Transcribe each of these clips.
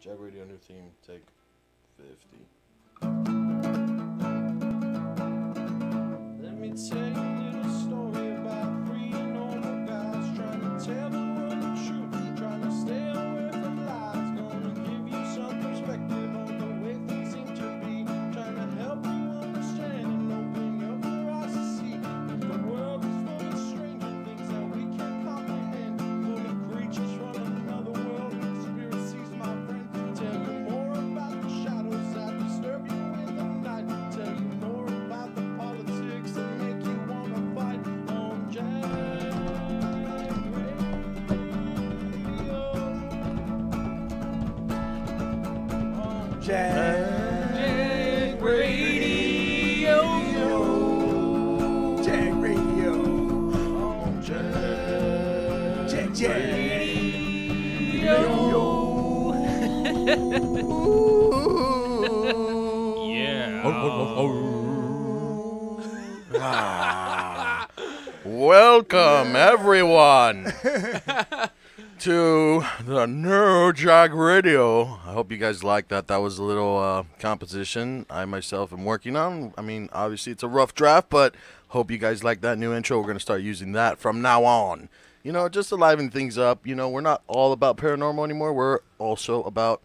JAG Radio new theme, take 50. Let me tell you a little story about three normal guys trying to tell the world the truth, trying to stay away from lies. Gonna give you some perspective on the way things seem to be, trying to help you understand and open your eyes to see that the world is full of stranger things that we can't comprehend, full of creatures from another world, conspiracies, my friend. Tell you more about the shadows that disturb you in the night. Tell you more about the politics that make you wanna fight on JAG Radio. On JAG Radio. JAG Radio. On JAG Radio. Welcome, everyone, to the new JAG Radio. I hope you guys like that. That was a little composition I myself am working on. I mean, obviously, it's a rough draft, but hope you guys like that new intro. We're going to start using that from now on. You know, just to liven things up. You know, we're not all about paranormal anymore. We're also about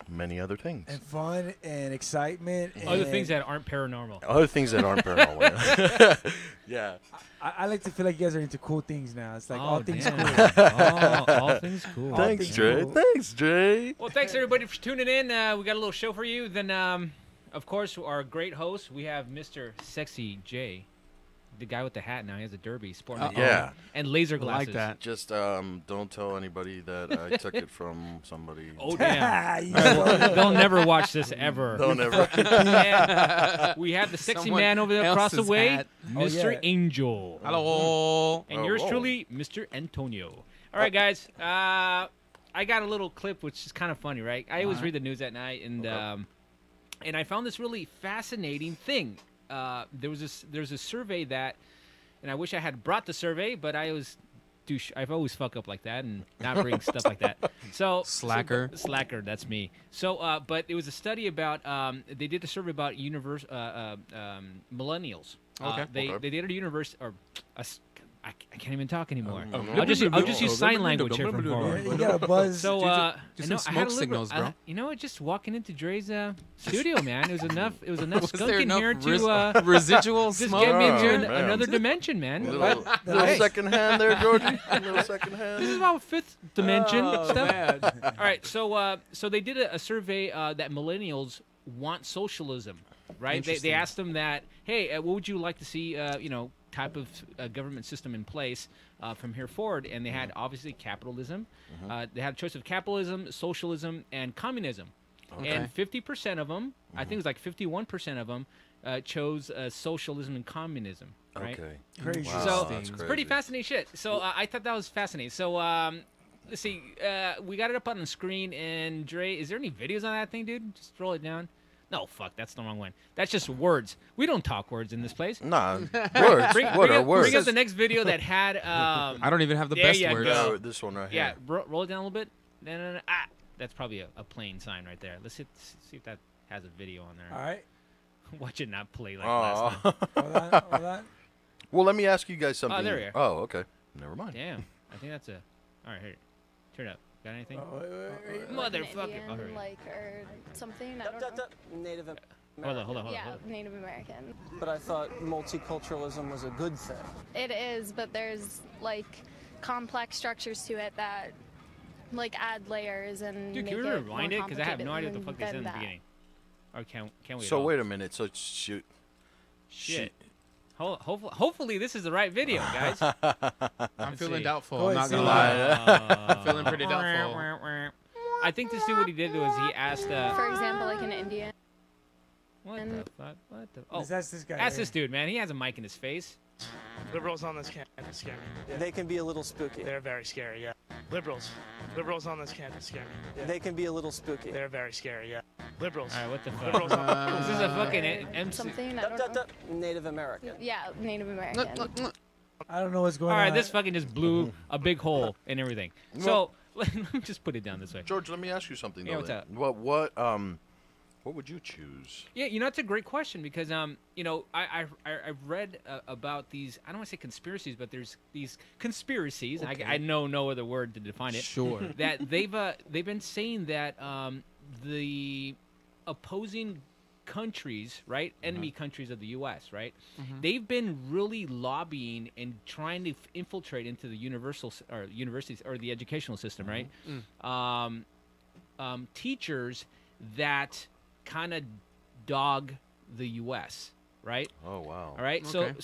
many other things. And fun and excitement. And other things that aren't paranormal. Other things that aren't paranormal. Yeah. I like to feel like you guys are into cool things now. It's like all things damn. cool. All things cool. All Thanks, things Dre. cool. Thanks, Dre. Well, thanks everybody for tuning in. We got a little show for you. Then, of course, our great host, we have Mr. Sexy J, the guy with the hat now. He has a derby, sporting a Yeah. and laser I glasses. like that. Just don't tell anybody that I took it from somebody. Oh damn! You They'll never watch this ever. Don't ever. And we have the sexy Someone man over there across the else's way, hat. Mr. yeah. Angel. Hello. And Oh, yours whoa. truly, Mr. Antonio. All right, guys. I got a little clip which is kind of funny, right? I always read the news at night, and and I found this really fascinating thing. There's a survey that, and I wish I had brought the survey, but I've always fuck up like that and not bring stuff like that. So Slacker. Slacker, that's me. So, but it was a study about. They did a survey about millennials. Okay. They did a universe or I can't even talk anymore. Oh, I'll just use sign language here from forward. You got a buzz. So, Do I some know, I had smoke a signals, bro. you know, just walking into Dre's studio, man. It was enough. It was enough Was skunk there in enough here to residual just smoke? get me into Oh, man. another dimension, man. Little Nice. second hand there, Georgie. Little second hand. This is about fifth dimension Oh, stuff. man. All right, so they did a survey that millennials want socialism, right? They Interesting. asked them that, hey, what would you like to see, type of government system in place from here forward? And they had obviously capitalism. They had a choice of capitalism, socialism, and communism. Okay. And 50% of them, I think it was like 51% of them, chose socialism and communism. Right? Okay. Crazy. Wow, So that's it's crazy. pretty fascinating shit. So I thought that was fascinating. So let's see. We got it up on the screen. And Dre, is there any videos on that thing, dude? Just roll it down. No, fuck. That's the wrong one. That's just words. We don't talk words in this place. Nah, words. What are words? Bring up the next video that had. I don't even have the There best you words. go. Yeah, this one right Yeah, here. roll it down a little bit. No. Ah, that's probably a plain sign right there. Let's see if that has a video on there. All right. Watch it not play like last Oh. time. Hold on. Well, let me ask you guys something. there you are. Oh, okay. Never mind. Damn. I think that's a. All right, here. Turn it up. Got anything? Oh, wait. Motherfucker. Indian, Oh, here we go. like, or something. I don't know. Native Hold on. Yeah, Native American. But I thought multiculturalism was a good thing. It is, but there's like complex structures to it that like add layers and Dude, make can we it rewind more it? Because I have no idea what the fuck they said complicated in the than beginning. Or can we? So at all? wait a minute. So shoot. Shit. Hopefully this is the right video, guys. I'm feeling see. doubtful. Go I'm ahead, not gonna see. lie. I'm feeling pretty doubtful. I think this dude, what he did was he asked. For example, like an Indian. What the fuck? What the? Oh, That's this guy. that's here. this dude, man. He has a mic in his face. Liberals on this campus scare me. They can be a little spooky. They're very scary, yeah. Liberals on this campus scare me. They can be a little spooky. They're very scary, yeah. Liberals. All right, what the fuck? Liberals on Is this a fucking or MC? something. I don't know. Native American. Yeah, Native American. I don't know what's going All on. right, this fucking just blew a big hole in everything. So let me just put it down this way. George, let me ask you something. Yeah, though, what's then. up? What would you choose? Yeah, that's a great question because I've read about these. I don't want to say conspiracies, but there's these conspiracies. Okay. I know no other word to define it. Sure. That they've been saying that the opposing countries, right, enemy countries of the U.S., right, they've been really lobbying and trying to infiltrate into the universities or the educational system, right? Teachers that kind of dog the U.S., right? Oh wow! All right, Okay.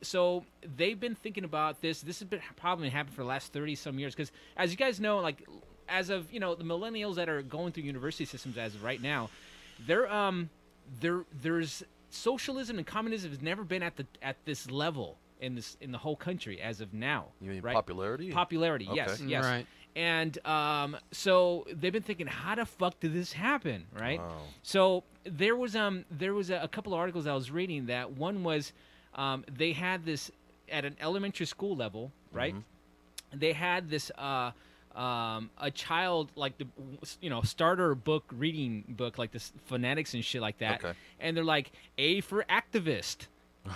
so they've been thinking about this. This has been probably happened for the last 30-some years because, as you guys know, like as of the millennials that are going through university systems as of right now, there's socialism and communism has never been at this level in the whole country as of now. You mean right? popularity? Popularity, Okay. yes. Right. And so they've been thinking, how the fuck did this happen, right? Wow. So there was a couple of articles I was reading that one was they had this at an elementary school level, right? They had this a child like the starter book reading book like this phonetics and shit like that, Okay. and they're like A for activist.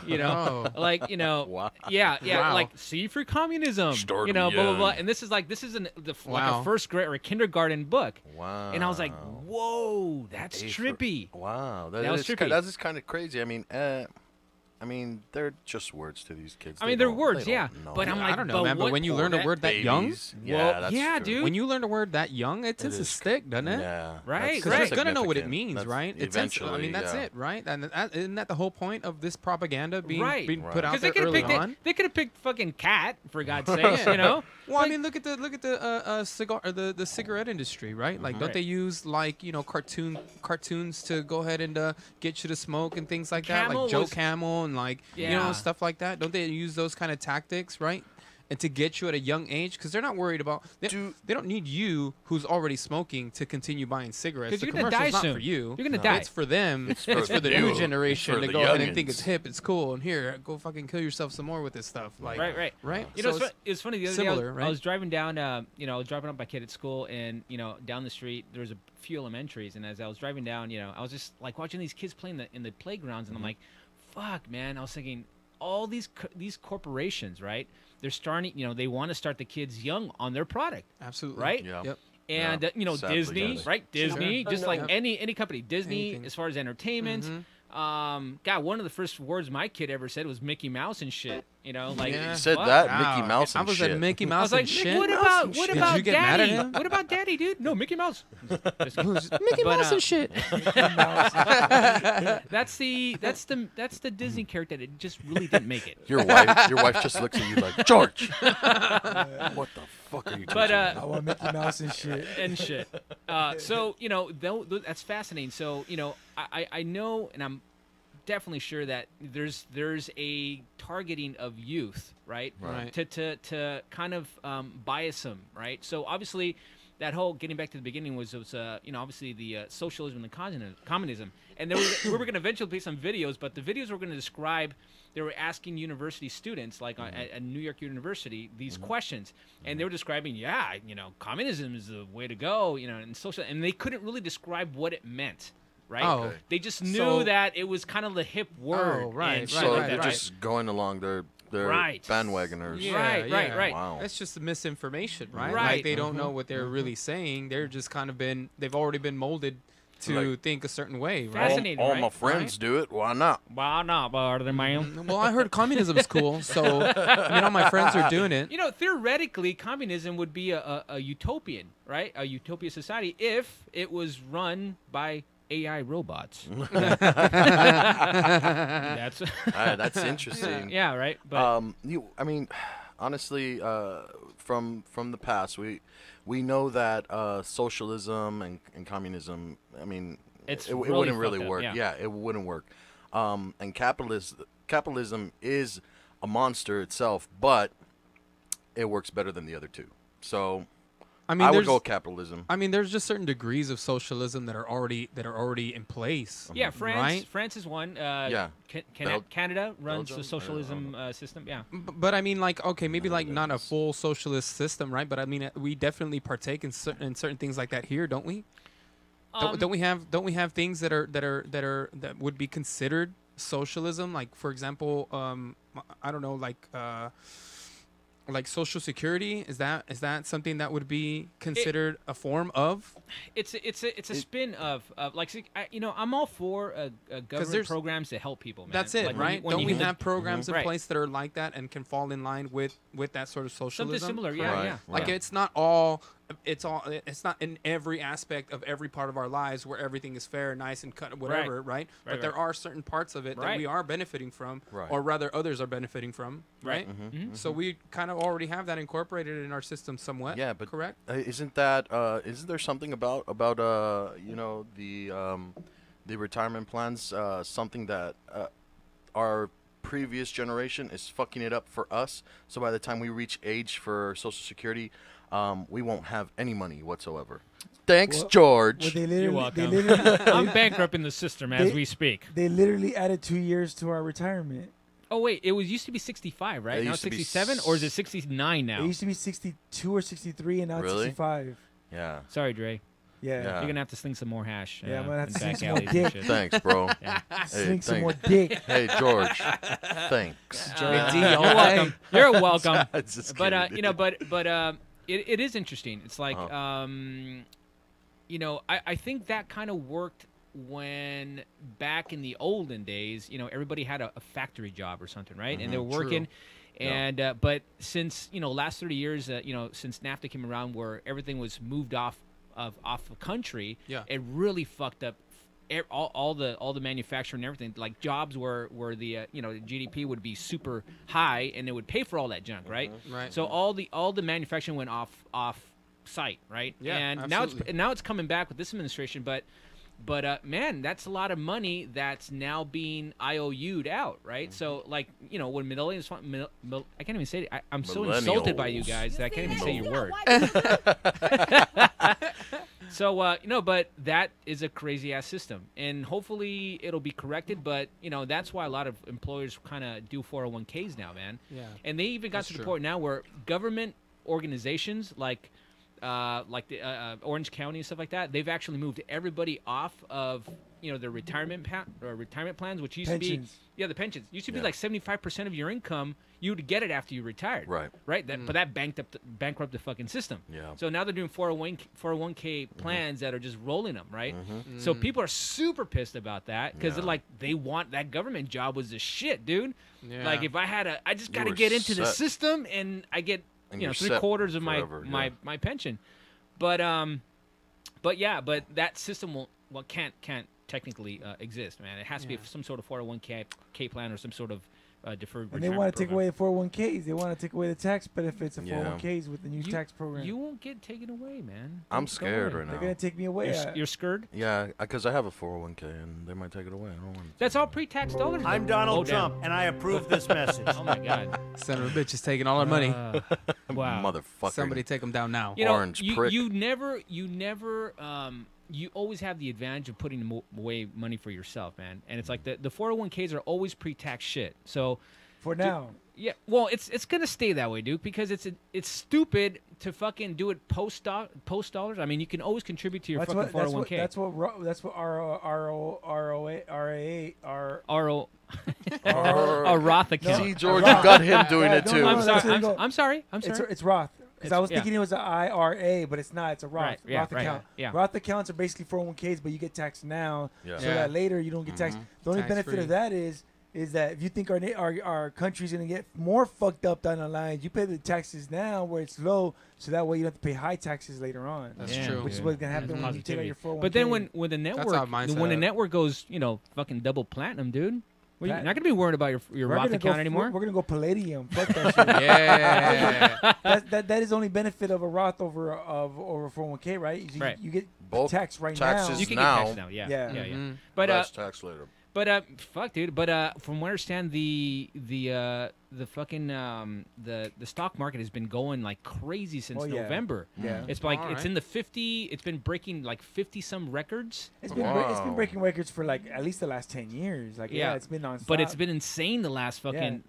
Oh. Like Wow. yeah, Wow. like C for communism, Starting blah blah blah. young. And this is like like Wow. a first grade or a kindergarten book, Wow. and I was like, whoa, that's A for- trippy. Wow, That was trippy. That is kind of crazy. I mean, they're just words to these kids. I They mean, they're don't- words, they yeah. don't know. But I'm like, I don't know, man. But what- when you learn a word that young, Babies. Well, Yeah, that's yeah, true. dude. when you learn a word that young, it tends to is- stick, doesn't it? Yeah, Right, Because right. they're gonna know what it significant. means, That's right? It tends to, I mean, that's yeah. it, right? And isn't that the whole point of this propaganda being Right. put out Because they there could have early picked on? they could have picked fucking cat for God's sake, you know. Well, Like- I mean, look at the cigar or the cigarette industry, right? Like, don't Right. they use like cartoons to go ahead and get you to smoke and things like that, Camel like Joe was- Camel and like Yeah. stuff like that. Don't they use those kind of tactics, right? And to get you at a young age, because they're not worried about they don't need you who's already smoking to continue buying cigarettes. 'Cause The you're gonna commercial's die not soon. for you. You're gonna die. It's for them. It's for the you. new It's generation for to the go ahead and think youngins. it's hip, it's cool, and here, go fucking kill yourself some more with this stuff. Like, Right. right. You know, So it's funny. The other similar, day, I right? was driving down. I was driving up my kid at school, and down the street there was a few elementaries. And as I was driving down, I was just like watching these kids playing in the playgrounds, and I'm like, "Fuck, man!" I was thinking, all these corporations, right? They're starting. They want to start the kids young on their product, Absolutely. right? Yeah. Yep. And Yeah. Sadly, Disney, yes. right? Disney, just like Yep. any company. Disney, Anything. as far as entertainment. God, one of the first words my kid ever said was Mickey Mouse and shit. Like Yeah. You said what? that, Wow. Mickey Mouse I and was shit. at Mickey I Mouse was like, and Nick, shit. what about Did Daddy? you get mad at him? What about Daddy, dude? No, Mickey Mouse. Just kidding. Mickey But, Mouse and shit. That's the Disney character that just really didn't make it. Your wife just looks at you like, George, what the fuck are you But teaching me?" I want Mickey Mouse and shit. and shit. So that's fascinating. So I know, and I'm definitely sure that there's a targeting of youth, right? Right. To kind of bias them, right? So obviously, that whole getting back to the beginning was obviously the socialism and the communism, and we were going to eventually play some videos, but the videos were going to describe. They were asking university students, like at New York University, these questions, and they were describing, communism is the way to go, and social, and they couldn't really describe what it meant, right? Oh. Okay. They just knew So- that it was kind of the hip word. Oh, right, and shit So like they're that. just going along. They're Right. bandwagoners. Yeah, Right. Wow. That's just the misinformation, right? Right. Like they don't know what they're really saying. They're just kind of they've already been molded to Like- think a certain way, right? Fascinating. All right? my friends do it. Why not? Why not, brother, man? Well, I heard communism's cool, so all my friends are doing it. Theoretically, communism would be a utopian, right? A utopia society if it was run by AI robots. That's That's interesting. yeah, right. But I mean, honestly, from the past, we know that socialism and communism. I mean, It's it really wouldn't really fucked up, work. yeah. It wouldn't work. And capitalism is a monster itself, but it works better than the other two. So I mean, I would there's- go capitalism. I mean, there's just certain degrees of socialism that are already in place. Yeah, France. Right? France is one. Yeah. Canada runs Belgium? the socialism system. Yeah. But I mean, like, okay, maybe like not a full socialist system, right? But I mean, we definitely partake in certain things like that here, don't we? Don't we have things that would be considered socialism? Like, for example, I don't know, like Social Security. Is that something that would be considered a form of? It's a spin of like I'm all for government there's- programs to help people. Man. That's it, Like, right? when Don't you we look- have programs in Right. place that are like that and can fall in line with that sort of socialism? something similar? Yeah, Right. yeah. Like yeah. it's not in every aspect of every part of our lives where everything is fair, nice, and cut whatever, right? But Right, there right. are certain parts of it that Right. we are benefiting from, Right. or rather others are benefiting from, right? Mhm. So we kind of already have that incorporated in our system somewhat. Yeah, but correct. isn't there something about the retirement plans, something that our previous generation is fucking it up for us, so by the time we reach age for Social Security, we won't have any money whatsoever. Thanks, Well, George. Well, they literally, You're welcome. They literally, I'm bankrupting the system as They- we speak. they literally added 2 years to our retirement. Oh wait, it used to be 65, right? It Now used it's to be 67, or is it 69 now? It used to be 62 or 63, and now Really? it's 65. Yeah. Sorry, Dre. Yeah. Yeah. You're gonna have to sling some more hash. Yeah, I'm gonna have in to sling back some more alleys and dick. shit. Thanks, bro. Yeah. Sling some thanks. more dick. Hey, George. Thanks. You're welcome. You're welcome. Just But kidding. it is interesting. It's like Uh-huh. I think that kind of worked when back in the olden days, everybody had a factory job or something, right? And they were working. And but since last 30 years, since NAFTA came around, where everything was moved off the country, Yeah. it really fucked up all the manufacturing and everything. Like jobs where the GDP would be super high and it would pay for all that junk, right? Right. So all the manufacturing went off site, right? Yeah, and absolutely. now it's coming back with this administration, but man, that's a lot of money that's now being IOU'd out, right? So like when millennials, I can't even say it. I'm so insulted by you guys that I can't even say your word. So but that is a crazy ass system, and hopefully it'll be corrected. But that's why a lot of employers kind of do 401ks now, man. Yeah. And they even got That's to the true. point now where government organizations like the Orange County and stuff like that, they've actually moved everybody off of their retirement plans, which used Pensions. to be the pensions used to be Yeah. like 75% of your income. You would get it after you retired, Right. Right. But that bankrupt the fucking system. Yeah. So now they're doing 401k plans that are just rolling them, right? Mm-hmm. So people are super pissed about that because Yeah. they're like, they want that government job was the shit, dude. Yeah. Like if I just You got to were get into the set. system and I get And you're 3/4 set of my forever, yeah. my pension, but that system can't technically exist, man. It has to be some sort of 401k plan or some sort of deferred. And they want to take away the 401ks. They want to take away the tax benefits of Yeah. 401ks with the new tax program. You won't get taken away, man. I'm Don't scared worry. right They're now. gonna take me away. You're scared. Yeah, because I have a 401k and they might take it away. I don't want it. That's all pre-tax dollars. I'm though. Donald Oh, damn. Trump, and I approve this message. Oh my God. Son of a bitch is taking all our money. Wow. Motherfucker. Somebody take them down now. Orange prick. you never you always have the advantage of putting away money for yourself, man. And it's like the 401ks are always pre-tax shit. So For now. yeah, well, it's gonna stay that way, dude, because it's stupid to fucking do it post dollars. I mean, you can always contribute to your That's fucking what 401k. that's what RO a Roth account. See, George, you got him doing it no, too. no, I'm no, sorry. that's where you go. I'm sorry. It's Roth. Because I was yeah. thinking it was an IRA, but it's not. It's a Roth. Right, yeah, Roth right, account. yeah. Roth accounts are basically 401ks, but you get taxed now, Yeah. so Yeah. that later you don't get taxed. The only benefit Tax-free. of that is that if you think our country's gonna get more fucked up down the line, you pay the taxes now where it's low, so that way you don't have to pay high taxes later on. That's Yeah, true. Which is dude. what's gonna happen That's when you take out positivity. your 401k. But then when the That's network how mine's when the set up. network goes, fucking double platinum, dude. Well, you're Plat- not gonna be worried about your We're Roth gonna account go, anymore. We're gonna go palladium. Fuck that shit. Yeah. That is the only benefit of a Roth over 401k, right? Right. You get Both taxed right taxes now. You can now. get taxed now. Yeah. Yeah. Yeah. Mhm. But Less tax later. But fuck, dude. But from what I understand, the fucking the stock market has been going like crazy since November. Yeah. It's like it's in the 50. It's been breaking like 50 some records. It's been breaking records for like at least the last 10 years. Like it's been nonstop. But it's been insane the last fucking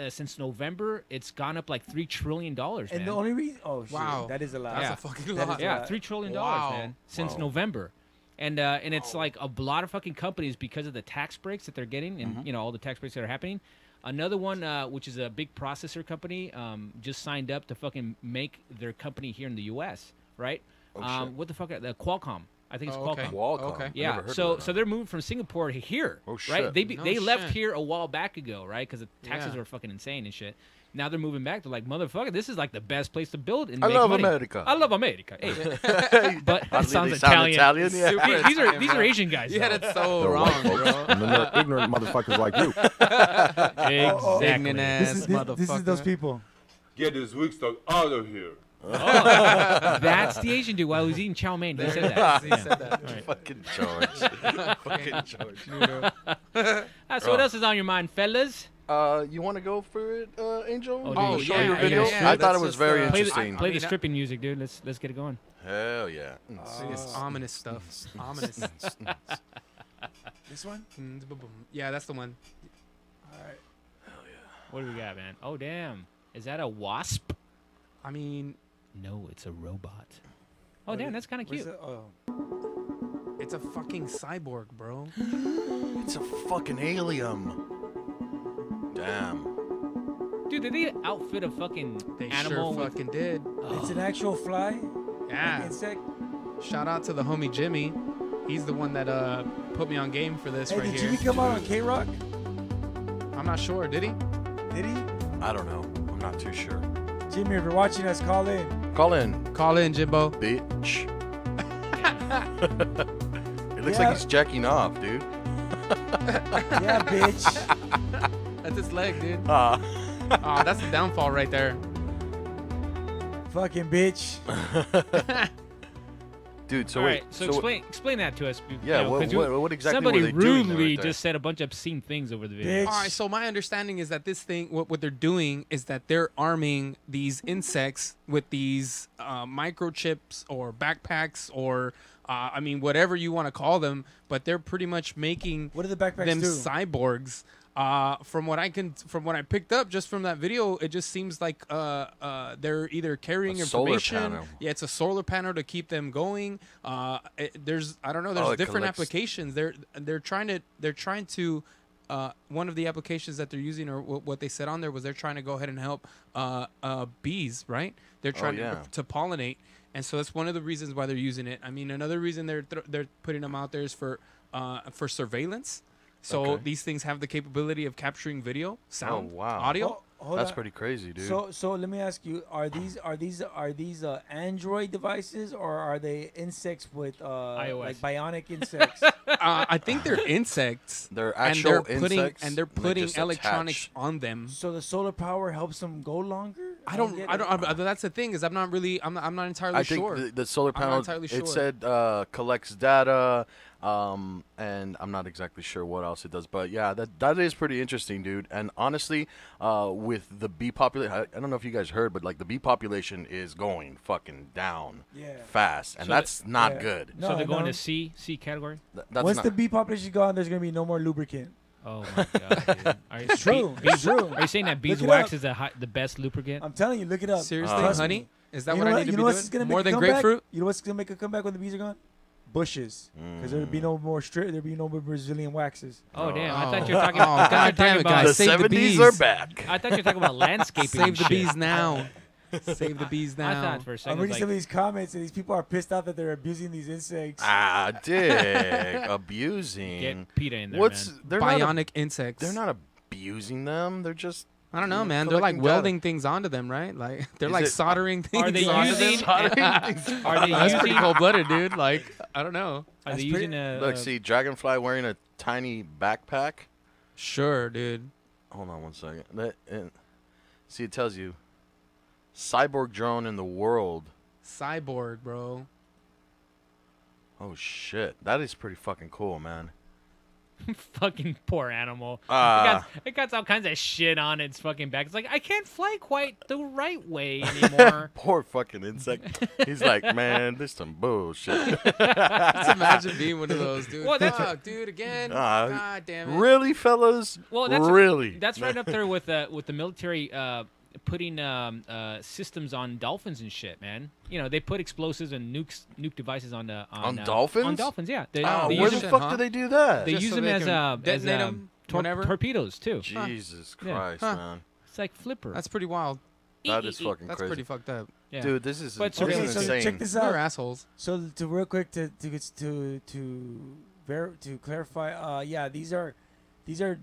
since November. It's gone up like $3 trillion. And man. the only reason, Wow. that is a lot. That's a fucking lot. Yeah, $3 trillion, man, since November. And it's like a lot of fucking companies because of the tax breaks that they're getting and, all the tax breaks that are happening. Another one, which is a big processor company, just signed up to fucking make their company here in the U.S., right? What the fuck? The Qualcomm. I think it's Qualcomm. Qualcomm. Okay. Yeah. So they're moving from Singapore to here, right? They left here a while back ago, right? Because the taxes were fucking insane and shit. Now they're moving back. They're like, motherfucker, this is like the best place to build and make money. America. I love America. Hey. But it sounds Italian. Yeah. These are Asian guys. You had though. it so They're wrong, white folks. bro. And then they're ignorant motherfuckers like you. Exactly. Ignorant ass motherfucker. This is those people. Get this weak stuff out of here. That's the Asian dude while he was eating chow mein. He said that. He said that. Right. Fucking George. Fucking George. So what else is on your mind, fellas? You want to go for it, Angel? Oh, Show yeah, your yeah, video? yeah. I thought Let's it was just, very Play interesting. the stripping music, dude. Let's get it going. Hell yeah. It's ominous stuff. Ominous. This one? Yeah, that's the one. All right. What do we got, man? Oh, damn. Is that a wasp? I mean, No, it's a robot. Oh, damn, that's kind of cute. it's a fucking cyborg, bro. It's a fucking alien. Damn. Dude, did they outfit a fucking They animal? sure fucking did. It's an actual fly. Yeah. Insect. Shout out to the homie Jimmy. He's the one that put me on game for this Hey, right did here. Jimmy come out on K-Rock? I'm not sure. Did he? Did he? I don't know. I'm not too sure. Jimmy, if you're watching us, call in. Call in, Call in, Jimbo. bitch. It looks like he's jacking off, dude. Yeah, bitch. That's his leg, dude. Oh, that's the downfall right there. Fucking bitch. Dude, so All wait. right, so explain that to us. Yeah, 'cause what exactly somebody were they doing there rudely right there? just said a bunch of obscene things over the video. Bitch. All right, so my understanding is that this thing, what they're doing is that they're arming these insects with these microchips or backpacks or, I mean, whatever you want to call them, but they're pretty much making What do the backpacks them do? cyborgs. From what I picked up just from that video, it just seems like they're either carrying A solar information. panel. Yeah, it's a solar panel to keep them going. There's I don't know. There's it different collects- applications. They're trying to. One of the applications that they're using, or what they said on there, was they're trying to go ahead and help bees. Right? They're trying to pollinate, and so that's one of the reasons why they're using it. I mean, another reason they're putting them out there is for surveillance. So these things have the capability of capturing video, sound, audio. Hold That's on. pretty crazy, dude. So let me ask you: Are these Android devices or are they insects with iOS. like bionic insects? I think they're insects. They're actual putting insects, and they're and they putting just electronics attach. on them. So the solar power helps them go longer? I don't. get it. That's the thing is I'm not entirely I sure. think the solar I'm not panel, entirely it sure. said collects data, and I'm not exactly sure what else it does. But yeah, that is pretty interesting, dude. And honestly, with the bee population, I don't know if you guys heard, but like the bee population is going fucking down fast, and So that's not good. No, So they're going no. to C category? That's Once not, the bee population is gone, there's gonna be no more lubricant. Oh my god, dude. Are you, It's true. It's true. Are you saying that Look it beeswax up. is the best lubricant? I'm telling you, look it up. Seriously, Trust honey, me. is that You what know I need to you be know what's doing? gonna More make a than comeback? grapefruit? You know what's gonna make a comeback when the bees are gone? Bushes, because there'll be no more there'll be no more Brazilian waxes. Oh damn! I Oh. thought you were talking. Oh, I thought God you were damn talking it, about. guys. the Save the 70s bees. are back. I thought you were talking about landscaping. Save and the shit. bees now. Save the bees I now. thought for a I'm second. reading Like, some of these comments, and these people are pissed off that they're abusing these insects. Dick, abusing. get PETA in there, What's man. they're not Bionic insects. they're not abusing them. They're just I don't know, man. They're like collecting data. welding things onto them, right? Like they're Is like it- soldering things. Are they onto them. using? Are they That's pretty using? cold blooded, dude. Like I don't know. Are they That's pretty- using a? Look, see, Dragonfly wearing a tiny backpack. Sure, dude. Hold on one second. See, it tells you cyborg drone in the world. Cyborg, bro. Oh shit, that is pretty fucking cool, man. Fucking poor animal. Ah. It got all kinds of shit on its fucking back. It's like, I can't fly quite the right way anymore. Poor fucking insect. He's like, man, this some bullshit. Just imagine being one of those, dude. Well, that's Fuck, dude, again. God damn it. Really, fellas? Well, that's really? That's right up there with the military putting systems on dolphins and shit, man. You know, they put explosives and nuke devices on dolphins. On dolphins, yeah. They Where use the them, fuck do they do that? They Just use so them they as can detonate them whenever? torpedoes too. Jesus Yeah. Christ, Huh. man. It's like Flipper. That's pretty wild. That is fucking That's crazy. pretty fucked up. Yeah. Dude, this is But fucking okay, so insane. check this They're out. assholes. So to real quick to clarify, yeah, these are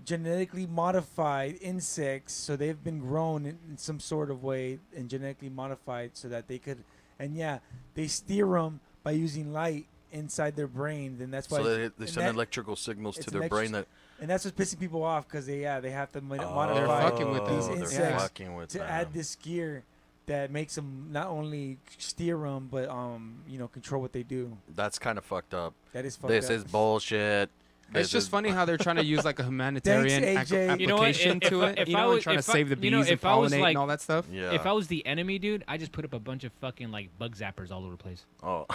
genetically modified insects. So they've been grown in some sort of way and genetically modified so that they could, and yeah, they steer them by using light inside their brain. And that's why. So they and send that- electrical signals to it's their brain that. and that's what's pissing people off because they have to They're modify fucking with these them. They're insects fucking with to them. add this gear that makes them not only steer them but control what they do. That's kind of fucked up. That is fucked This up. is bullshit. It's just funny how they're trying to use like a humanitarian AJ. You know what? application If to I- it. if You I know, was- and trying to if I- save the you know, bees and if I was, pollinate like- and all that stuff. Yeah. If I was the enemy, dude, I just put up a bunch of fucking like bug zappers all over the place. Oh.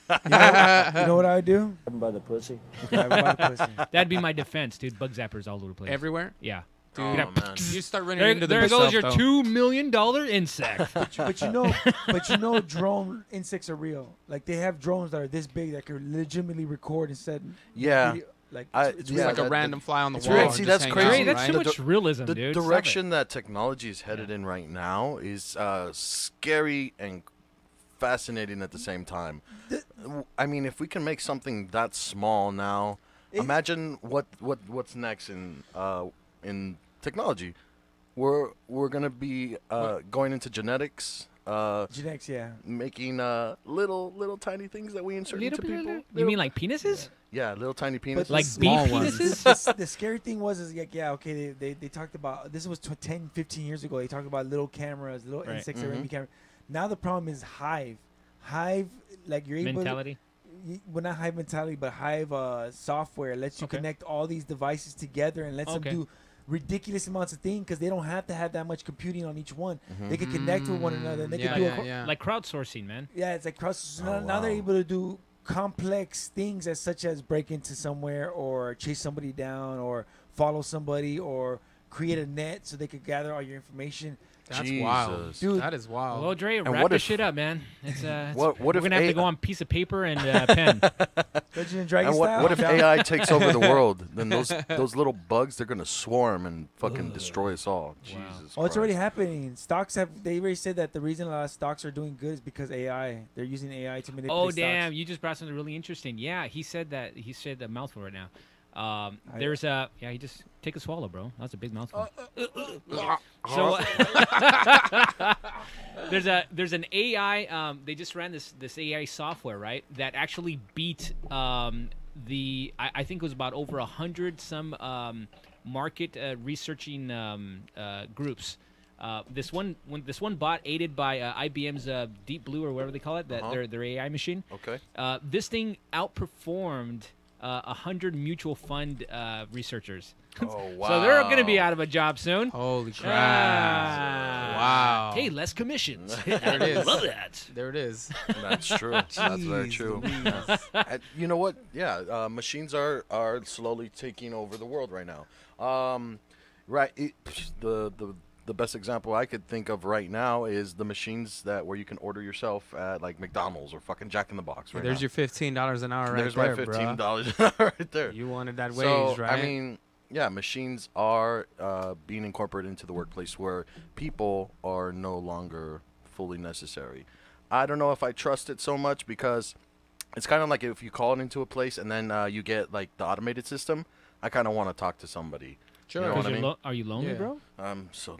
You know what I would do? By the pussy. Grab 'em by the pussy. That'd be my defense, dude. Bug zappers all over the place. Everywhere. Yeah. Dude, Oh, man. you start running There, into there them goes yourself, your though. $2 million insect. But drone insects are real. Like they have drones that are this big that can legitimately record and send. Yeah. video. Like It's Yeah, like a that- random fly on the it's wall. real. and See, just that's hang crazy. out, Hey, that's right? too much realism, The dude. Stop it. direction that technology is headed in right now is scary and fascinating at the same time. I mean, if we can make something that small now, imagine what's next in technology. We're gonna be going into genetics. Genetics, yeah. Making little tiny things that we insert into people. You mean like penises? Yeah, little tiny penises. But Like small beef ones. penises? The scary thing was like, yeah, okay, they talked about, this was 10, 15 years ago. They talked about little cameras, little Right. insects that are in the camera. Now the problem is hive, like you're able Mentality? well, not hive mentality, but hive software lets you Okay. connect all these devices together and lets Okay. them do ridiculous amounts of things because they don't have to have that much computing on each one. They can connect with one another and they yeah, can do yeah, yeah. Like crowdsourcing, man. yeah, it's like cross. So Oh, now they're wow. able to do complex things as such as break into somewhere or chase somebody down or follow somebody or create a net so they could gather all your information. That's wild, Jesus. Dude. That is wild. Well, Dre, And wrap what this if- shit up, man. It's, What we're if gonna have to AI go on piece of paper and pen. Dungeons and Dragons And style. what if AI takes over the world? Then those little bugs, they're gonna swarm and fucking destroy us all. Jesus. Oh, it's already Christ. happening. They already said that the reason a lot of stocks are doing good is because AI. They're using AI to manipulate Oh stocks. damn! You just brought something really interesting. Yeah, he said that. He said a mouthful right now. There's a He just take a swallow, bro. That's a big mouthful. So there's an AI. They just ran this AI software, right? That actually beat I think it was about over 100 some market researching groups. This one bot aided by IBM's Deep Blue or whatever they call it, their AI machine. Okay. This thing outperformed 100 mutual fund researchers. Oh wow. So they're going to be out of a job soon. Holy crap! Ah. Wow. Hey, less commissions. There it is. Love that. There it is. That's true. That's very Jeez true. Louise. You know what? Yeah, machines are slowly taking over the world right now. Right. The best example I could think of right now is the machines where you can order yourself at like McDonald's or fucking Jack in the Box. Right There's now. your $15 an hour right There's there, my bro. $15 right there. You wanted that wage, So, right? I mean, yeah, machines are being incorporated into the workplace where people are no longer fully necessary. I don't know if I trust it so much because it's kind of like if you call it into a place and then you get like the automated system. I kind of want to talk to somebody. Sure. You know what I 'Cause mean? are you lonely, Yeah. bro? I'm so.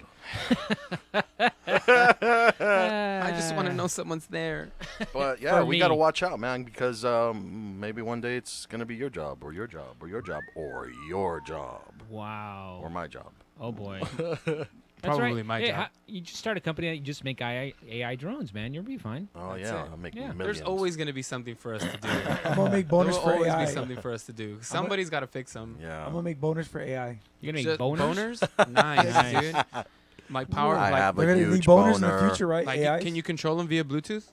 I just want to know someone's there. But yeah, For we got to me. watch out, man, because maybe one day it's gonna be your job, or your job, or your job, or your job, Wow. or my job. Oh boy. That's Probably right. my Hey, job. you just start a company that you just make AI drones, man. You'll be fine. Oh That's yeah, it. I'll make Yeah. millions. There's always going to be something for us to do. I'm gonna make There bonus will for always AI. be something for us to do. Somebody's got to fix them. Yeah. I'm gonna make bonus for AI. You're gonna Just make boners. Nice, Nice. dude. My power, I like, have a They're gonna need huge boners in the boner. future, right? like, AI. can you control them via Bluetooth?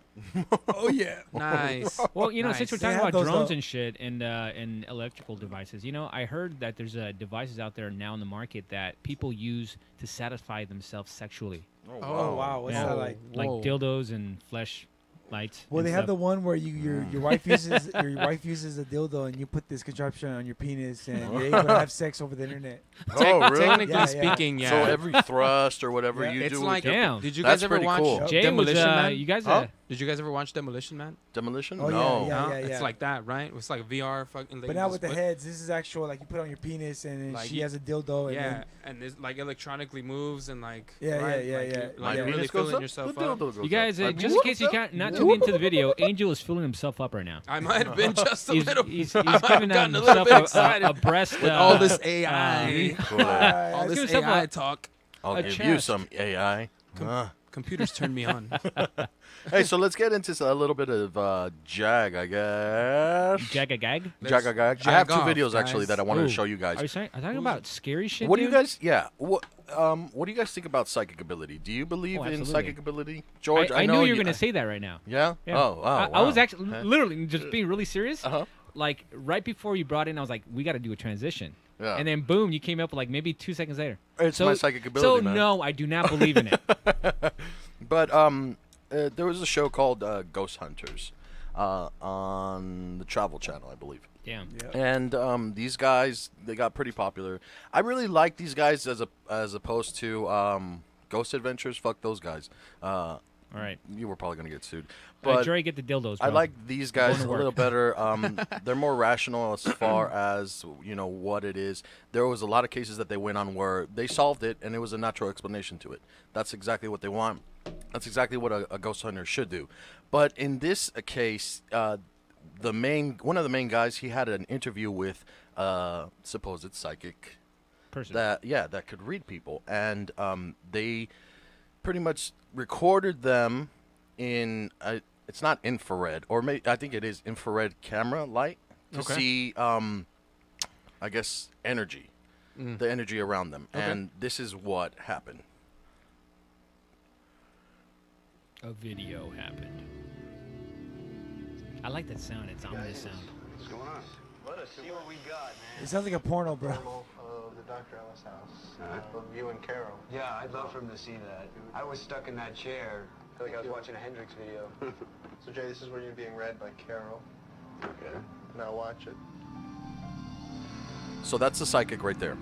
Oh yeah. Nice. Well, you know, since we're Nice. They talking have about those, drones though. and shit and electrical devices, you know, I heard that there's devices out there now in the market that people use to satisfy themselves sexually, Oh wow. What's Yeah. that like? like Whoa. dildos and flesh lights. Well, and they have stuff. the one where your wife uses a dildo and you put this contraption on your penis and you're able to have sex over the internet. Oh, really? Technically Yeah, yeah. speaking, yeah. So every thrust or whatever Yeah. you it's do like, with your Damn. did you That's guys ever pretty watch cool. Jay was, Demolition Man? you guys, Huh? Did you guys ever watch Demolition Man? demolition? Oh, yeah, no. yeah. No? It's yeah. like that, right? It's like VR fucking. Like But you now just with the put- heads, this is actual like you put it on your penis and then Like she you- has a dildo and Yeah, then and it's like electronically moves and like. Yeah, right? yeah, like yeah, you- yeah. Like Yeah. really Penis goes filling up, yourself the dildo up. goes You guys, up. Like, just in case you can't not tune into the video, Angel is filling himself up right now. I might have been just a He's, little. he's I might have giving gotten a little himself bit excited a breast. with all this AI, Cool. all Give this yourself AI a- talk. I'll A give you chest. some AI. Computers turned me on. Hey, so let's get into a little bit of JAG, I guess. Jag-a-gag? JAG. I have two off, videos actually guys. that I wanted Ooh. to show you guys. Are you talking about scary shit? What do you dude? guys? Yeah. What do you guys think about psychic ability? Do you believe in absolutely. psychic ability, George? I know knew you were going to say that right now. Yeah. Yeah. Oh. Wow. I was actually Okay. literally just being really serious. Uh-huh. Like right before you brought in, I was like, we got to do a transition. Yeah. And then boom, you came up with like maybe 2 seconds later. It's my psychic So ability, man. no, I do not believe in it. But there was a show called Ghost Hunters on the Travel Channel, I believe. Damn. And these guys, they got pretty popular. I really like these guys as opposed to Ghost Adventures. Fuck those guys. All right. You were probably gonna get sued. But But Dre, get the dildos. I bro. like these guys Going a to little work. better. They're more rational as far as what it is. There was a lot of cases that they went on where they solved it and it was a natural explanation to it. That's exactly what they want. That's exactly what a ghost hunter should do. But in this case, one of the main guys, he had an interview with supposed psychic Person. that could read people, and they pretty much recorded them in it's not infrared, or I think it is infrared camera light to Okay. see I guess energy, the energy around them. Okay. And this is what happened. A video happened. I like that sound. It's ominous sound. What's going on? Let us see what we got, man. it sounds like a porno, bro. Of the Dr. Ellis house. Of you and Carol. Yeah, I'd love for him to see that. I was stuck in that chair. I feel like I was watching a Hendrix video. So Jay, this is where you're being read by Carol. Okay. Now watch it. So that's the psychic right there,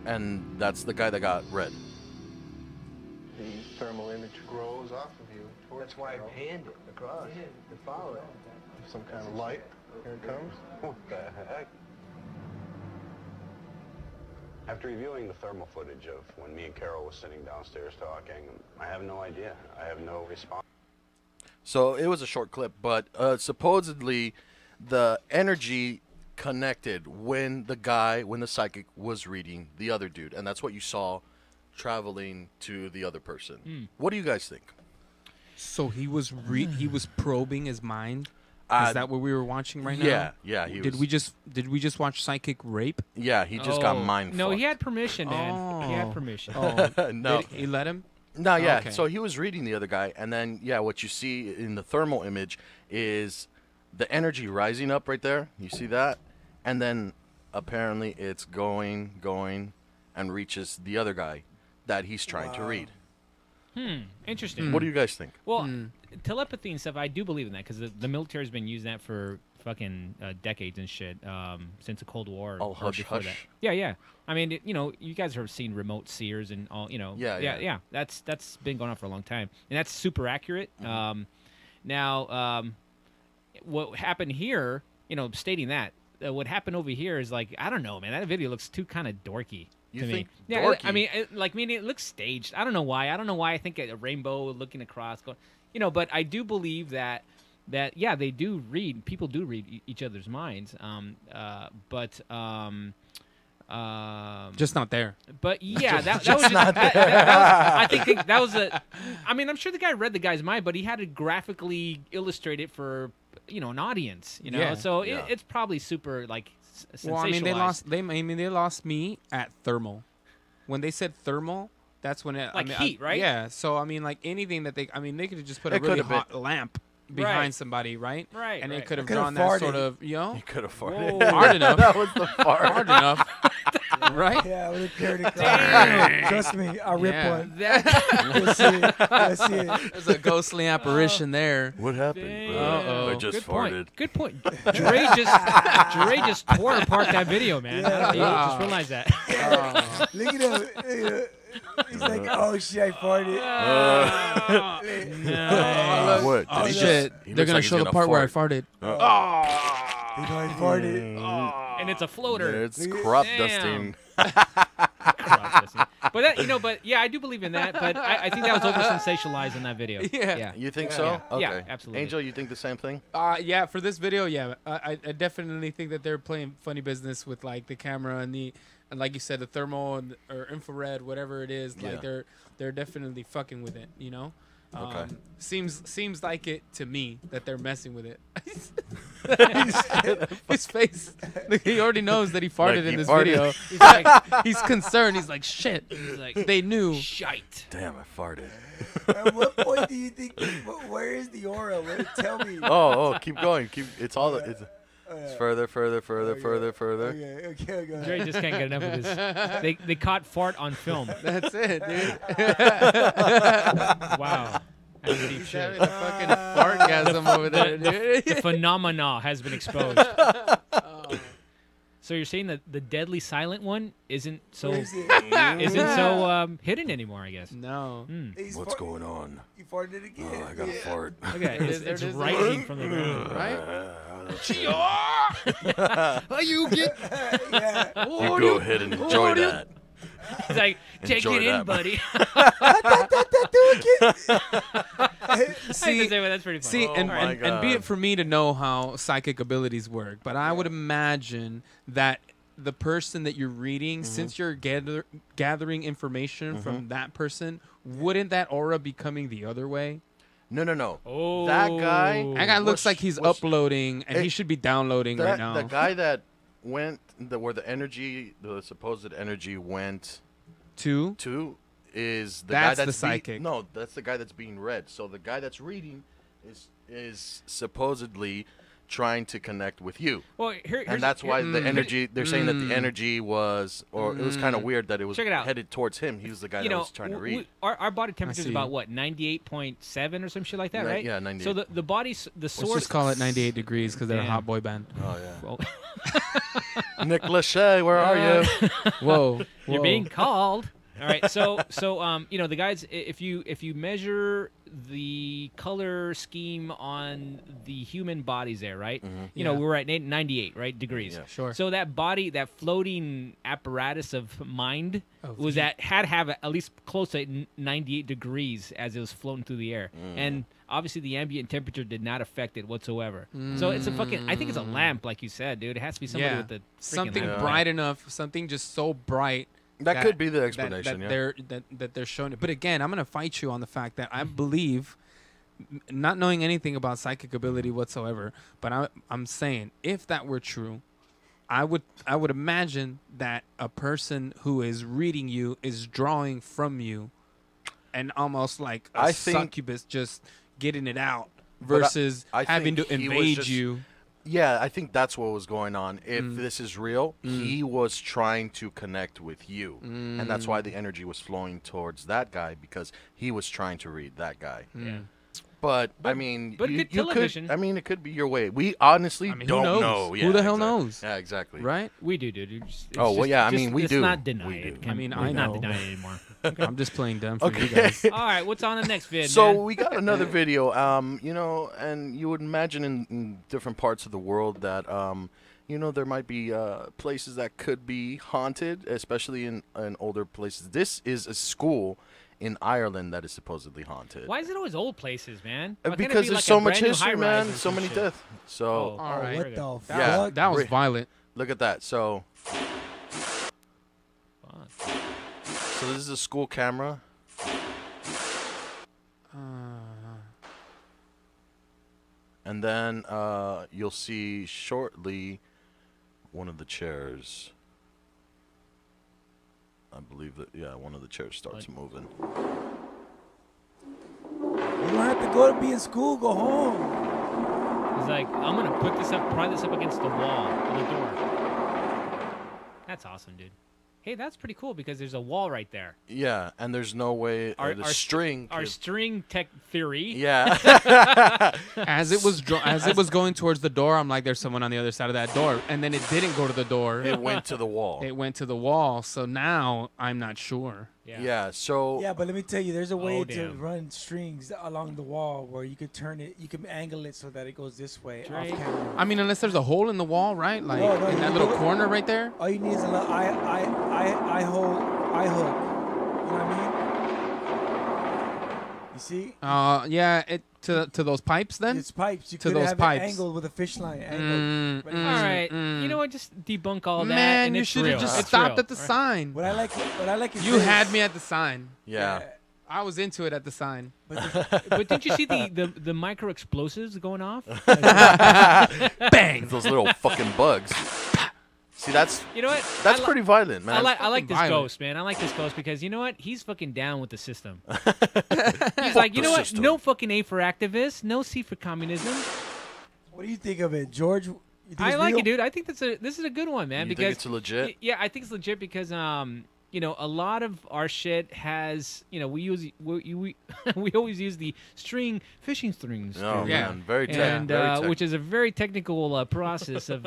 and that's the guy that got read. The thermal image grows off of you towards That's why I Carol. panned it across to follow it. Some kind of light. Here it comes. What the heck? After reviewing the thermal footage of when me and Carol was sitting downstairs talking, I have no idea. I have no response. So it was a short clip, but supposedly the energy connected when the psychic was reading the other dude, and that's what you saw traveling to the other person. What do you guys think? So he was probing his mind. Is that what we were watching right now? Yeah. Did we just watch psychic rape? Yeah, he just got mind No, fucked. he had permission, man. He had permission. Oh, No. Did he let him? No, yeah. Okay. So he was reading the other guy, and then what you see in the thermal image is the energy rising up right there. You see that, and then apparently it's going, and reaches the other guy that he's trying to read. Interesting. What do you guys think? Well, telepathy and stuff, I do believe in that because the military's been using that for fucking decades and shit since the Cold War. All or hush, before hush. that. Yeah. I mean, you guys have seen remote seers and all, Yeah. That's been going on for a long time, and that's super accurate. Now, what happened here, stating that, what happened over here is like, I don't know, man. That video looks too kind of dorky. You to think me. Yeah, dorky? I mean, it looks staged. I don't know why. I think a rainbow looking across, going, but I do believe that they do read. People do read each other's minds. Just not there. But yeah, that was Just just, not that, there. that was, I think that was a. I mean, I'm sure the guy read the guy's mind, but he had to graphically illustrate it for an audience. Yeah. So Yeah. it's probably super like sensationalized. Well, I mean, they lost me at thermal. When they said thermal, that's when it Like heat, right? Yeah. So I mean, like anything that they could have just put a It really could've been- hot lamp behind Right. somebody, right? Right, And right. it could have Could've drawn that sort farted. of, You could afford Whoa. it. hard enough. That was the fart. hard enough, right? Yeah, with a carrot and Dang. Trust me, I'll rip Yeah. one. That, You'll see it. You'll see it. There's a ghostly apparition there. What happened? Dang. Uh-oh. I just good farted. point. Good point. Dre just tore apart that video, man. I don't know if you just realized that. Oh. Look at him. Look at him. He's like, oh shit, I farted. No. What? Oh Did he shit! just- he They're looks gonna like he's show the gonna part where I fart. farted. You know, I farted. And it's a floater. It's crop Damn. dusting. But that, but yeah, I do believe in that. But I think that was over sensationalized in that video. Yeah. You think so? Yeah. Okay. Yeah, absolutely. Angel, you think the same thing? Yeah, for this video, yeah, I definitely think that they're playing funny business with like the camera and like you said, the thermal or infrared, whatever it is. Like they're definitely fucking with it, you know. Okay. Seems like it to me that they're messing with it. His face, like, he already knows that he farted Like he in this farted. video. He's like, He's concerned. He's like, shit. he's like, They knew. shite. Damn, I farted. At what point do you think? Where is the aura? Tell me. Oh, keep going. It's all. It's further. Okay. Dre just can't get enough of this. They caught fart on film. That's it, dude. Wow. That's deep He's shit. having a fucking fartgasm over there, dude. The phenomena has been exposed. So you're saying that the deadly silent one isn't so Where is it? hidden anymore, I guess. No. He's What's going on? You farted again. Oh, I got a fart. Okay, it's There's rising from the ground. Right? You get. Yeah. You go ahead and enjoy that. He's like, take Enjoy it in, that. buddy. See, That's pretty funny. See, Oh and my be it God. for me to know how psychic abilities work, but I would imagine that the person that you're reading, since you're gathering information from that person, wouldn't that aura be coming the other way? No. Oh. That guy. That guy looks was- like he's was- uploading, and he should be downloading right now. The guy that went, where the supposed energy went Two? to, is the That's guy the that's psychic. No, that's the guy that's being read. So the guy that's reading is supposedly trying to connect with you. Well, And that's why the energy. They're saying that the energy was, or it was kind of weird that it was Check it out. headed towards him. He was the guy that was trying to read. Our body temperature is see. about what, 98.7 or some shit like that, right? Yeah, 98. So the body's the Let's source. just call it 98 degrees because they're a Damn. hot boy band. Oh yeah. Well, Nick Lachey, where are you? Whoa. you're being called. All right, so the guys, if you measure the color scheme on the human bodies there, right? You know, Yeah. we're at 98, right, degrees. Yeah. Sure. So that body, that floating apparatus of mind, Of was had to have at least close to 98 degrees as it was floating through the air, and obviously the ambient temperature did not affect it whatsoever. So it's a fucking, I think it's a lamp, like you said, dude. It has to be somebody with the freaking something lamp. bright enough, something just so bright. That could be the explanation. That they're showing it. But again, I'm gonna fight you on the fact that I believe, not knowing anything about psychic ability whatsoever, but I'm saying if that were true, I would imagine that a person who is reading you is drawing from you, and almost like a I think- succubus just getting it out But versus I having to think he was invade just- you. Yeah, I think that's what was going on. If this is real, he was trying to connect with you. And that's why the energy was flowing towards that guy, because he was trying to read that guy. Yeah. But I mean, but good television. could. I mean, it could be your way. We honestly I mean, who don't knows? know. Who the hell knows? Yeah, exactly. Right? We do, dude. It's Oh, well, yeah, I mean, we let's do. not deny We it. do. I mean, We're I not know. denying it anymore. I'm just playing dumb for you Okay. guys. All right, what's on the next vid, So man? we got another video. You know, and you would imagine in different parts of the world that you know, there might be places that could be haunted, especially in older places. This is a school in Ireland that is supposedly haunted. Why is it always old places, man? Why can't it Because be there's like so a much brand new history, high-rise man. or So some many shit? deaths. So Oh, All right. What the Yeah. fuck? That was Re- violent. look at that. So So this is a school camera. And then you'll see shortly one of the chairs. I believe that, yeah, one of the chairs starts moving. You don't have to go to be in school. Go home. He's like, I'm gonna put this up, pry this up against the wall, or the door. That's awesome, dude. Hey, that's pretty cool because there's a wall right there. Yeah, and there's no way the string. Our string tech theory. Yeah. as it was going towards the door, I'm like, there's someone on the other side of that door, and then it didn't go to the door. It went to the wall. It went to the wall. So now I'm not sure. Yeah. So. Yeah, but let me tell you, there's a way to damn. run strings along the wall where you could turn it, you can angle it so that it goes this way off Right. camera. I mean, unless there's a hole in the wall, right? Like No, in that you little go- corner right there. All you need is a little eye hook. You know what I mean? You see? Yeah. To those pipes then. It's pipes. You To could those have pipes. it angled with a fish line. Angled. But All right. You know what? Just debunk all that. Man, and you it's should have real. just It's stopped real. at the sign. What I like is You this. had me at the sign. Yeah. I was into it at the sign. But didn't you see the micro explosives going off? Bang! Those little fucking bugs. See, that's You know what? that's pretty violent, man. I like this violent. ghost, man. I like this ghost because you know what? He's fucking down with the system. He's like, you the know what? system. No fucking A for activists, no C for communism. What do you think of it, George? You think I it's like real? it, dude. I think this is a good one, man. You think because it's legit? Yeah, I think it's legit because you know, a lot of our shit has, you know, we always use the fishing strings. Oh, theory. man. Very and very which is a very technical process of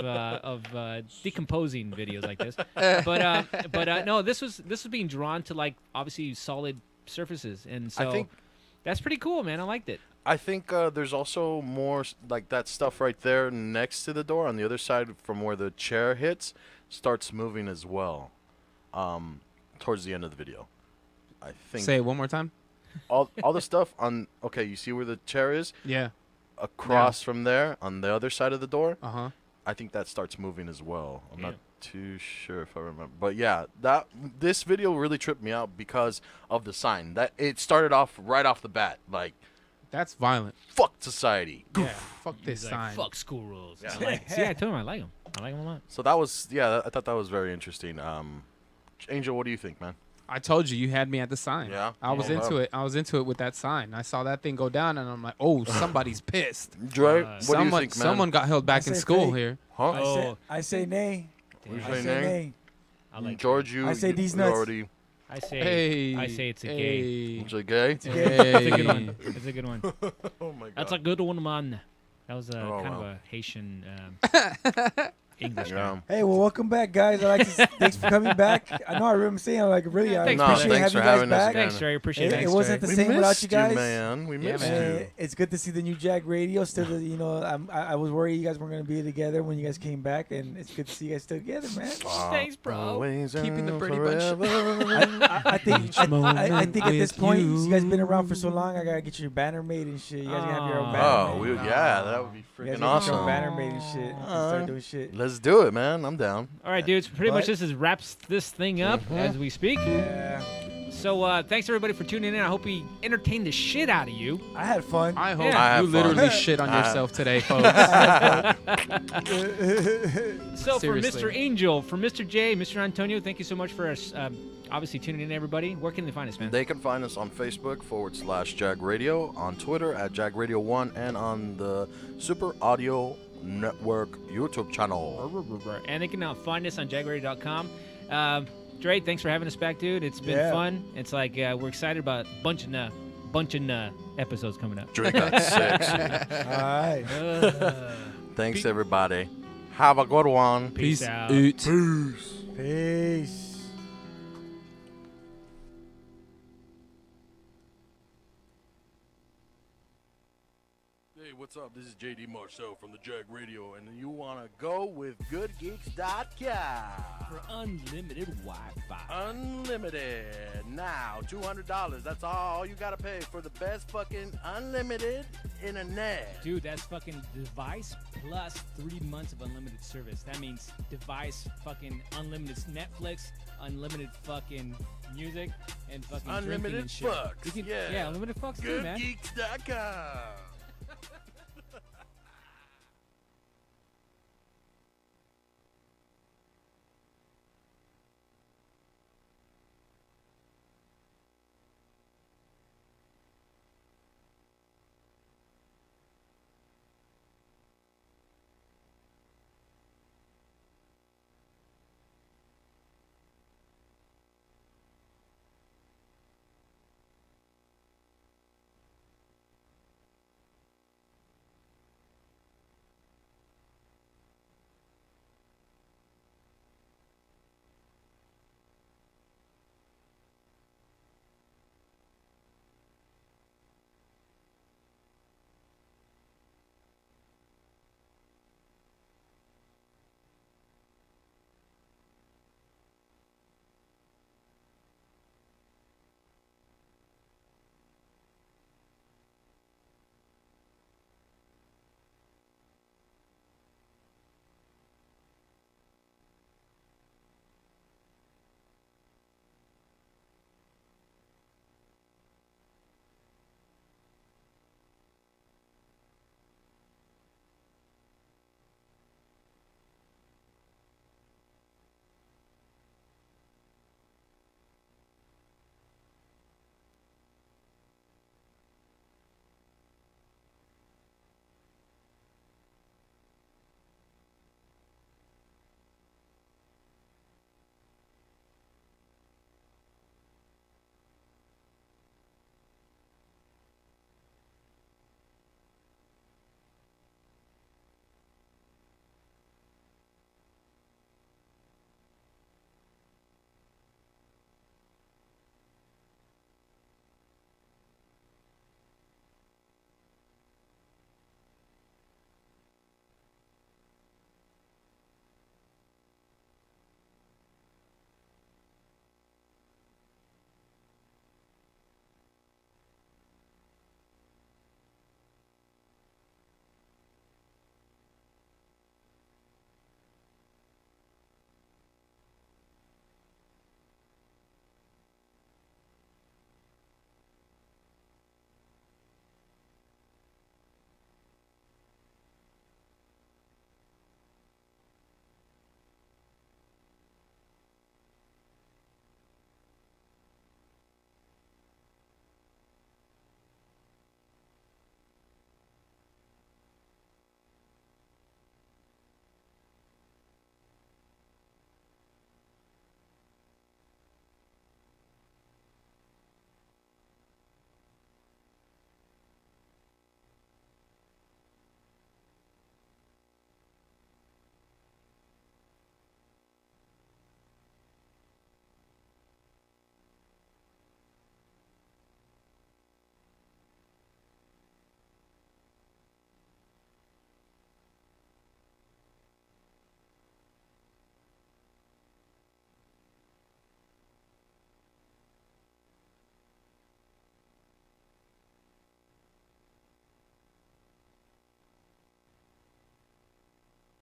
decomposing videos like this. But no, this was being drawn to like obviously solid surfaces, and so I think that's pretty cool, man. I liked it. I think there's also more like that stuff right there next to the door on the other side from where the chair hits starts moving as well. Towards the end of the video, I think. Say it one more time. All the stuff on. Okay, you see where the chair is? Yeah. Across from there on the other side of the door. Uh-huh. I think that starts moving as well. I'm not too sure if I remember, but yeah, this video really tripped me out because of the sign. That it started off right off the bat like. That's violent. Fuck society. Yeah. Fuck this He's sign. Like, fuck school rules. Yeah. See, I told him I like him. I like him a lot. So that was I thought that was very interesting. Angel, what do you think, man? I told you had me at the sign. Yeah? I was into it. I was into it with that sign. I saw that thing go down, and I'm like, oh, somebody's pissed. Dre, what do you think, man? Someone got held back in school fake. here. Huh? I say nay. You I say say nay? nay. I like George, you. I say you these you nuts. already. I say it's a gay. It's a gay. It's a good one. It's a good one. Oh my god. That's a good one, man. That was Oh, kind wow. of a Haitian English. Yeah. guy. Hey, well, welcome back, guys. I like to thanks for coming back. I know I remember saying, like, really, I Thanks, appreciate thanks having for you guys having us back. again. Thanks, Trey. Appreciate it. It wasn't the same without you guys. man. We missed And you. it's good to see the new JAG Radio. Still, you know, I was worried you guys weren't going to be together when you guys came back, and it's good to see you guys still together, man. Thanks, bro. Always Keeping the and Brady Bunch. forever. I think I think at this with point, you. you guys been around for so long. I gotta get your banner made and shit. You guys gotta have your own banner. Oh, made. that would be You guys freaking gotta get your awesome. own banner made and shit. You can start doing shit. Let's do it, man. I'm down. All right, dudes. Pretty much But- this wraps this thing up as we speak. Yeah, So thanks everybody for tuning in. I hope we entertained the shit out of you. I had fun. I hope Yeah. I have you literally fun. shit on I- yourself today, folks. So Seriously. for Mr. Angel, for Mr. J, Mr. Antonio, thank you so much for obviously tuning in, everybody. Where can they find us, man? They can find us on Facebook /JAG Radio, on Twitter @JAG Radio 1, and on the Super Audio Network YouTube channel. And they can now find us on jagradio.com. Dre, thanks for having us back, dude. It's been Yeah. fun. It's like we're excited about bunching episodes coming up. Dre got sexy. All right. Thanks, everybody. Have a good one. Peace out. Peace. Hey, what's up? This is JD Marceau from the JAG Radio, and you want to go with goodgeeks.com. For unlimited Wi-Fi. Unlimited. Now, $200. That's all you got to pay for the best fucking unlimited internet. Dude, that's fucking device plus 3 months of unlimited service. That means device, fucking unlimited Netflix, unlimited fucking music and fucking drinking Unlimited and shit. fucks. You can, yeah. unlimited fucks too, man. GoodGeeks.com.